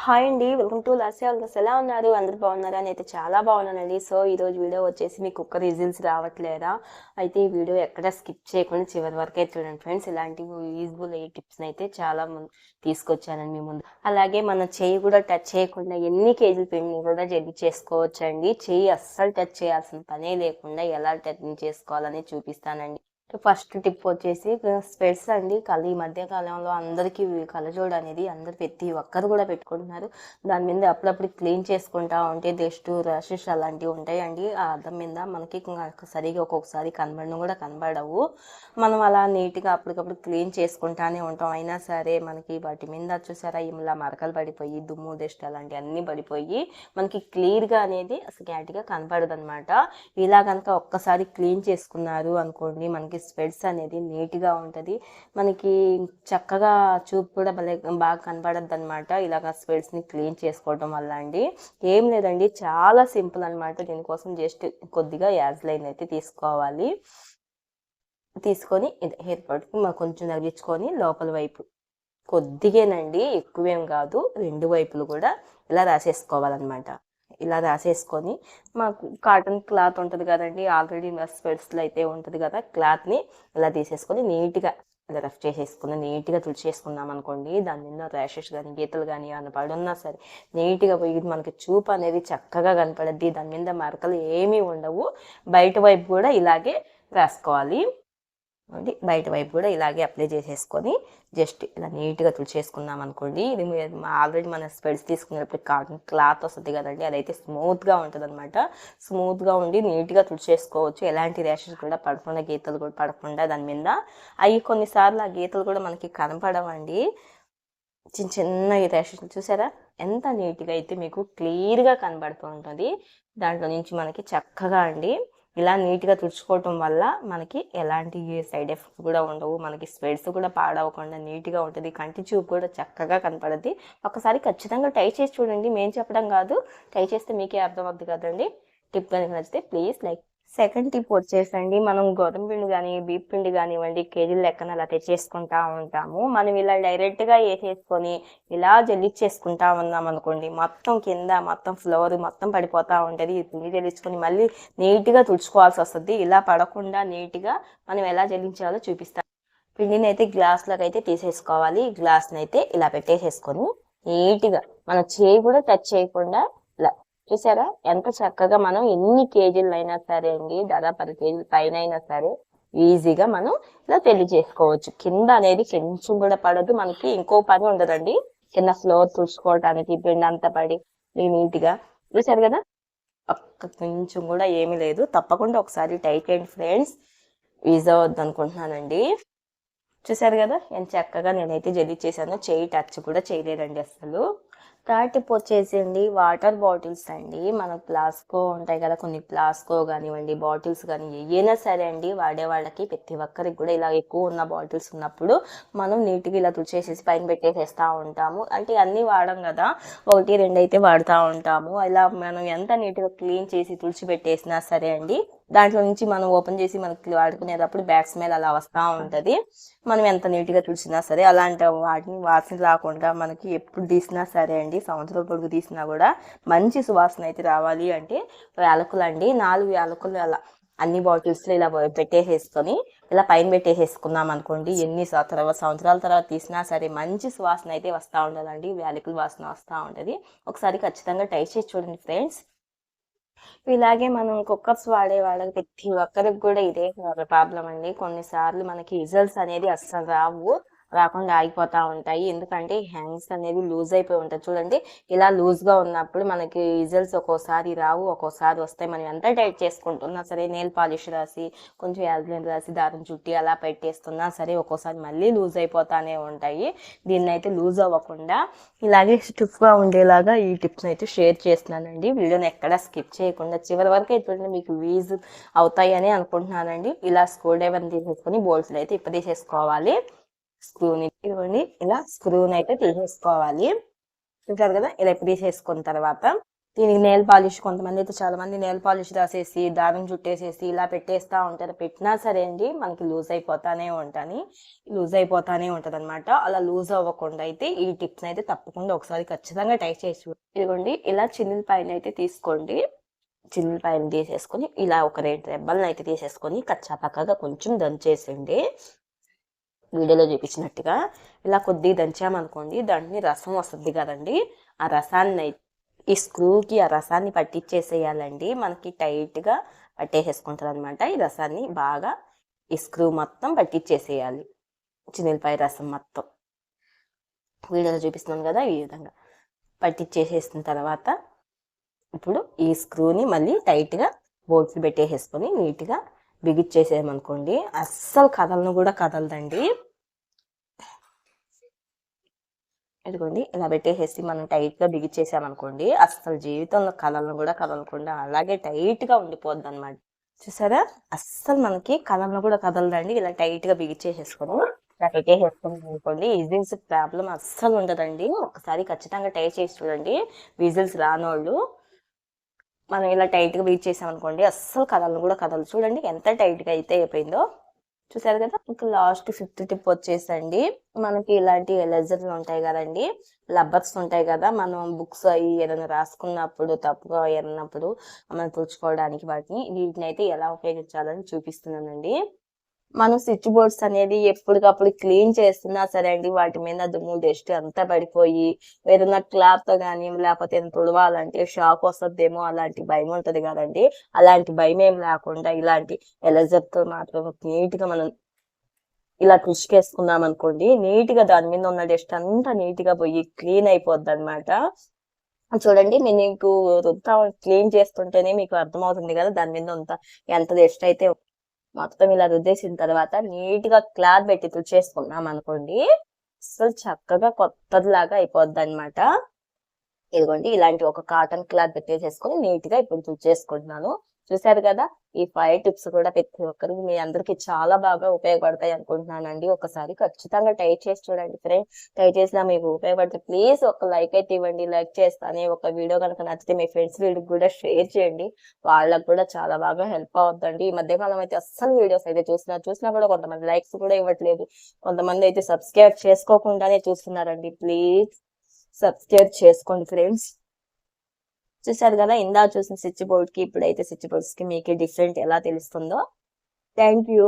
Hi అండి. Welcome to Lasya ఆల్గస్. ఎలా ఉన్నారు? అందరూ బాగున్నారా? నేనైతే చాలా బాగున్నానండి. సో ఈరోజు వీడియో వచ్చేసి మీ కుక్కర్ విజిల్స్ రావట్లేదా? అయితే ఈ వీడియో ఎక్కడ స్కిప్ చేయకుండా చివరి వరకే చూడండి ఫ్రెండ్స్. ఇలాంటి యూజ్ఫుల్ టిప్స్ని అయితే చాలా తీసుకొచ్చానండి మీ ముందు. అలాగే మన చెయ్యి కూడా టచ్ చేయకుండా ఎన్ని కేజీల పిండిని కూడా జల్లి చేసుకోవచ్చండి. చెయ్యి అస్సలు టచ్ చేయాల్సిన పనే లేకుండా ఎలా టచ్ చేసుకోవాలని చూపిస్తానండి. ఫస్ట్ టిప్ వచ్చేసి స్పెట్స్ అండి. ఈ మధ్య కాలంలో అందరికీ కళ్ళజోడు అనేది అందరు ప్రతి ఒక్కరు కూడా పెట్టుకుంటున్నారు. దాని మీద అప్పుడప్పుడు క్లీన్ చేసుకుంటా ఉంటే డస్ట్ ర్యాషెస్ అలాంటివి ఉంటాయండి. ఆ అద్దం మీద మనకి సరిగా ఒక్కొక్కసారి కనబడడం కూడా కనబడవు. మనం అలా నీట్గా అప్పటికప్పుడు క్లీన్ చేసుకుంటానే ఉంటాం. అయినా సరే మనకి వాటి మీద చూసారా ఇలా మరకలు పడిపోయి దుమ్ము డస్ట్ అలాంటివి అన్నీ పడిపోయి మనకి క్లియర్గా అనేది అసలు క్లారిటీగా కనపడదు అనమాట. ఇలా కనుక ఒక్కసారి క్లీన్ చేసుకున్నారు అనుకోండి, మనకి స్పెట్స్ అనేది నీట్గా ఉంటుంది. మనకి చక్కగా చూపు కూడా బాగా కనపడద్దు అనమాట. ఇలాగ స్పెట్స్ని క్లీన్ చేసుకోవడం వల్ల అండి. ఏం లేదండి, చాలా సింపుల్ అనమాట. దీనికోసం జస్ట్ కొద్దిగా యాజ్లైన్ అయితే తీసుకోవాలి. తీసుకొని హెయిర్ పట్టుకు కొంచెం తగ్గించుకొని లోపల వైపు కొద్దిగానండి, ఎక్కువేం కాదు, రెండు వైపులు కూడా ఇలా రాసేసుకోవాలన్నమాట. ఇలా రాసేసుకొని మాకు కాటన్ క్లాత్ ఉంటుంది కదండి, ఆల్రెడీ స్పెట్స్లో అయితే ఉంటుంది కదా, క్లాత్ని ఇలా తీసేసుకొని నీట్గా ఇలా రఫ్ చేసేసుకుని నీట్గా తుడిచేసుకున్నాం అనుకోండి, దాని మీద ర్యాషెస్ కానీ గీతలు కానీ ఏమైనా పడున్నా సరే నీట్గా పోయి మనకి చూపు అనేది చక్కగా కనపడద్ది. దాని మీద మరకలు ఏమీ ఉండవు. బయట వైపు కూడా ఇలాగే రాసుకోవాలి. బయట వైపు కూడా ఇలాగే అప్లై చేసేసుకొని జస్ట్ ఇలా నీట్గా తుడిచేసుకున్నాం అనుకోండి. ఇది ఆల్రెడీ మన స్పెడ్స్ తీసుకునేటప్పుడు కాటన్ క్లాత్ వస్తుంది కదండి, అదైతే స్మూత్గా ఉంటుంది అనమాట. స్మూత్గా ఉండి నీట్గా తుడిచేసుకోవచ్చు. ఎలాంటి ర్యాషెస్ కూడా పడకుండా, గీతలు కూడా పడకుండా దాని మీద. అవి కొన్నిసార్లు ఆ గీతలు కూడా మనకి కనపడవండి. చిన్న చిన్న ర్యాషెస్ చూసారా ఎంత నీట్గా అయితే మీకు క్లియర్గా కనబడుతూ ఉంటుంది. దాంట్లో నుంచి మనకి చక్కగా అండి ఇలా నీట్గా తుడుచుకోవటం వల్ల మనకి ఎలాంటి సైడ్ ఎఫెక్ట్స్ కూడా ఉండవు. మనకి స్పెట్స్ కూడా పాడవకుండా నీట్గా ఉంటుంది. కంటి చూపు కూడా చక్కగా కనపడుద్ది. ఒకసారి ఖచ్చితంగా ట్రై చేసి చూడండి. మేము చెప్పడం కాదు, ట్రై చేస్తే మీకే అర్థమవుద్ది కదండి. టిప్ కనుక నచ్చితే ప్లీజ్ లైక్. సెకండ్ టిప్ వచ్చేసండి, మనం గోధుమ పిండి కానీ బీప్ పిండి కానివ్వండి కేజీల లెక్కన అలా తెచ్చేసుకుంటా ఉంటాము. మనం ఇలా డైరెక్ట్గా వేసేసుకొని ఇలా జల్లిచ్చేసుకుంటా ఉన్నాం అనుకోండి, మొత్తం కింద మొత్తం ఫ్లోర్ మొత్తం పడిపోతూ ఉంటుంది. ఈ పిండి జల్లించుకొని మళ్ళీ నీట్గా తుడుచుకోవాల్సి వస్తుంది. ఇలా పడకుండా నీట్గా మనం ఎలా జల్లించాలో చూపిస్తాం. పిండిని అయితే గ్లాస్లోకి అయితే తీసేసుకోవాలి. గ్లాస్ని అయితే ఇలా పెట్టేసేసుకొని నీట్గా మన చేయి కూడా టచ్ చేయకుండా ఇలా చూసారా ఎంత చక్కగా మనం ఎన్ని కేజీలు అయినా సరే అండి, దాదాపు 10 కేజీల పైన అయినా సరే ఈజీగా మనం ఇలా పెళ్లి చేసుకోవచ్చు. కింద అనేది కొంచెం కూడా పడదు. మనకి ఇంకో పని ఉండదండి, కింద ఫ్లోర్ తుడుచుకోవడానికి పిండి అంతా పడి నీట్గా. చూసారు కదా, ఒక్క కొంచెం కూడా ఏమీ లేదు. తప్పకుండా ఒకసారి ట్రై చేయండి ఫ్రెండ్స్, ఈజీ అవుద్ది అనుకుంటున్నానండి. చూసారు కదా ఎంత చక్కగా నేనైతే జల్లి చేశాను, చేయి టచ్ కూడా చేయలేదండి అసలు. థర్డ్ టిప్ వచ్చేసింది వాటర్ బాటిల్స్ అండి. మన ప్లాస్కో ఉంటాయి కదా, కొన్ని ప్లాస్కో కానివ్వండి బాటిల్స్ కానీ ఏవైనా సరే అండి, వాడే వాళ్ళకి ప్రతి ఒక్కరికి కూడా ఇలా ఎక్కువ ఉన్న బాటిల్స్ ఉన్నప్పుడు మనం నీట్గా ఇలా తుడిచేసేసి పైన పెట్టేసేస్తూ ఉంటాము. అంటే అన్నీ వాడం కదా, 1-2 అయితే వాడుతూ ఉంటాము. ఇలా మనం ఎంత నీట్గా క్లీన్ చేసి తుడిచిపెట్టేసినా సరే అండి, దాంట్లో నుంచి మనం ఓపెన్ చేసి మనకి వాడుకునేటప్పుడు బ్యాక్ స్మెల్ అలా వస్తూ ఉంటుంది. మనం ఎంత నీట్గా తుడిచినా సరే అలాంటి వాటిని వాసన రాకుండా మనకి ఎప్పుడు తీసినా సరే అండి, సంవత్సరాల పొడుగు తీసినా కూడా మంచి సువాసన అయితే రావాలి అంటే యాలకులు అండి, 4 యాలకులు అలా అన్ని బాటిల్స్లో ఇలా పెట్టేసేసుకొని ఇలా పైన పెట్టేసేసుకున్నాం అనుకోండి, ఎన్ని సంవత్సరాల తర్వాత తీసినా సరే మంచి సువాసన అయితే వస్తూ ఉంటుందండి. యాలకుల వాసన వస్తూ ఉంటుంది. ఒకసారి ఖచ్చితంగా ట్రై చేసి చూడండి ఫ్రెండ్స్. ఇలాగే మనం కుక్కర్స్ వాడే వాళ్ళకి ప్రతి ఒక్కరికి కూడా ఇదే ప్రాబ్లం అండి. కొన్నిసార్లు మనకి రిజల్ట్స్ అనేది అస్సలు రాకుండా ఆగిపోతూ ఉంటాయి. ఎందుకంటే హ్యాండ్స్ అనేది లూజ్ అయిపోయి ఉంటుంది చూడండి. ఇలా లూజ్గా ఉన్నప్పుడు మనకి రిజల్ట్స్ ఒక్కోసారి రావు, ఒక్కోసారి వస్తాయి. మనం ఎంత టైట్ చేసుకుంటున్నా సరే, నెయిల్ పాలిష్ రాసి కొంచెం యాజ్లైన్ రాసి దారం చుట్టి అలా పెట్టేస్తున్నా సరే ఒక్కోసారి మళ్ళీ లూజ్ అయిపోతానే ఉంటాయి. దీన్ని అయితే లూజ్ అవ్వకుండా ఇలాగే స్టిఫ్గా ఉండేలాగా ఈ టిప్స్ అయితే షేర్ చేస్తున్నానండి. వీడియోని ఎక్కడా స్కిప్ చేయకుండా చివరి వరకు అయితే మీకు యూజ్ అవుతాయని అనుకుంటున్నానండి. ఇలా స్క్రూ డ్రైవర్ని తీసేసుకొని బోల్ట్స్లో అయితే తీసేసుకోవాలి. స్క్రూని ఇవ్వండి, ఇలా స్క్రూని అయితే తీసేసుకోవాలి. చూసారు కదా, ఇలా తీసేసుకున్న తర్వాత దీనికి నెయిల్ పాలిష్, కొంతమంది అయితే చాలా మంది నెయిల్ పాలిష్ రాసేసి దారం చుట్టేసేసి ఇలా పెట్టేస్తా ఉంటారు. పెట్టినా సరే అండి మనకి లూజ్ అయిపోతానే ఉంటుంది అనమాట. అలా లూజ్ అవ్వకుండా అయితే ఈ టిప్స్ అయితే తప్పకుండా ఒకసారి ఖచ్చితంగా ట్రై చేసి ఇదిగోండి. ఇలా చిన్నులపాయలు అయితే తీసుకోండి. చిన్నులపాయలు తీసేసుకొని ఇలా ఒక 2 రెబ్బలను అయితే తీసేసుకొని కచ్చాపక్కగా కొంచెం దంచేసండి. వీడియోలో చూపించినట్టుగా ఇలా కొద్దిగా దంచామనుకోండి, దాంట్లో రసం వస్తుంది కదండి, ఆ రసాన్ని ఈ స్క్రూకి ఆ రసాన్ని పట్టించేసేయాలండి. మనకి టైట్గా పట్టేసేసుకుంటుంది అనమాట. ఈ రసాన్ని బాగా ఈ స్క్రూ మొత్తం పట్టించేసేయాలి. చిన్నులపాయ రసం మొత్తం వీడియోలో చూపిస్తున్నాను కదా, ఈ విధంగా పట్టించేసేసిన తర్వాత ఇప్పుడు ఈ స్క్రూని మళ్ళీ టైట్గా బోల్ట్స్ పెట్టేసేసుకొని నీట్గా బిగిచ్చేసేయమనుకోండి, అస్సలు కదలను కూడా కదలదండి. ఇదిగోండి, ఇలా పెట్టేసేసి మనం టైట్గా బిగిచ్చేసామనుకోండి, అస్సలు జీవితంలో కదలను కూడా కదలకుండా అలాగే టైట్గా ఉండిపోద్ది అనమాట. చూసారా, అస్సలు మనకి కదలను కూడా కదలదండి. ఇలా టైట్గా బిగిచ్చేసేసుకొని ఇలా పెట్టేసేసుకొని అనుకోండి, విజిల్స్ ప్రాబ్లం అస్సలు ఉండదండి. ఒకసారి ఖచ్చితంగా ట్రై చేసి చూడండి. విజిల్స్ రానోళ్ళు మనం ఇలా టైట్గా బీట్ చేసామనుకోండి, అస్సలు కదలను కూడా కదలు. చూడండి ఎంత టైట్గా అయితే అయిపోయిందో. చూసారు కదా. ఇంకా లాస్ట్ 5th టిప్ వచ్చేసండి, మనకి ఇలాంటి ఎరేజర్లు ఉంటాయి కదండి, రబ్బర్స్ ఉంటాయి కదా, మనం బుక్స్ అవి ఏదైనా రాసుకున్నప్పుడు తప్పుగా ఎన్నప్పుడు మనం తుడుచుకోవడానికి వీటిని అయితే ఎలా ఉపయోగించాలని చూపిస్తున్నానండి. మనం స్విచ్ బోర్డ్స్ అనేది ఎప్పటికప్పుడు క్లీన్ చేస్తున్నా సరే అండి, వాటి మీద దుమ్ము డస్ట్ అంతా పడిపోయి ఏదైనా క్లాత్ తో కానీ లేకపోతే తుడవాలంటే షాక్ వస్తుందేమో అలాంటి భయం ఉంటది కదండి. అలాంటి భయం ఏం లేకుండా ఇలాంటి ఎరేజర్ తో మాత్రం నీట్ గా మనం ఇలా తుడిచేసుకున్నాం అనుకోండి, నీట్ గా దాని మీద ఉన్న డస్ట్ అంతా నీట్ గా పోయి క్లీన్ అయిపోద్ది అనమాట. చూడండి, నేను మీకు క్లీన్ చేస్తుంటేనే మీకు అర్థమవుతుంది కదా దాని మీద ఎంత డస్ట్ అయితే. మొత్తం ఇలా రుద్దేసిన తర్వాత నీట్ గా క్లాత్ పెట్టి తుడిచేసుకున్నాం అనుకోండి, అసలు చక్కగా కొత్తదిలాగా అయిపోద్ది అనమాట. ఇదిగోండి, ఇలాంటి ఒక కాటన్ క్లాత్ పెట్టేసేసుకొని నీట్ గా ఇప్పుడు తుడిచేసుకుంటున్నాను. చూసారు కదా, ఈ 5 టిప్స్ కూడా ప్రతి ఒక్కరికి మీ అందరికి చాలా బాగా ఉపయోగపడతాయి అనుకుంటున్నానండి. ఒకసారి ఖచ్చితంగా ట్రై చేసి చూడండి ఫ్రెండ్స్. ట్రై చేసినా మీకు ఉపయోగపడితే ప్లీజ్ ఒక లైక్ అయితే ఇవ్వండి. లైక్ చేస్తానే ఒక వీడియో కనుక నచ్చితే మీ ఫ్రెండ్స్ వీడియోకి కూడా షేర్ చేయండి. వాళ్ళకు కూడా చాలా బాగా హెల్ప్ అవుతుందండి. ఈ మధ్యకాలం అయితే అస్సలు వీడియోస్ అయితే చూసినా కూడా కొంతమంది లైక్స్ కూడా ఇవ్వట్లేదు. కొంతమంది అయితే సబ్స్క్రైబ్ చేసుకోకుండానే చూస్తున్నారండి. ప్లీజ్ సబ్స్క్రైబ్ చేసుకోండి ఫ్రెండ్స్. చూసారు కదా, ఇందా చూసిన స్విచ్ బోర్డ్ కి ఇప్పుడైతే స్విచ్ బోర్డ్స్ కి మీకు డిఫరెంట్ ఎలా తెలుస్తుందో. Thank you.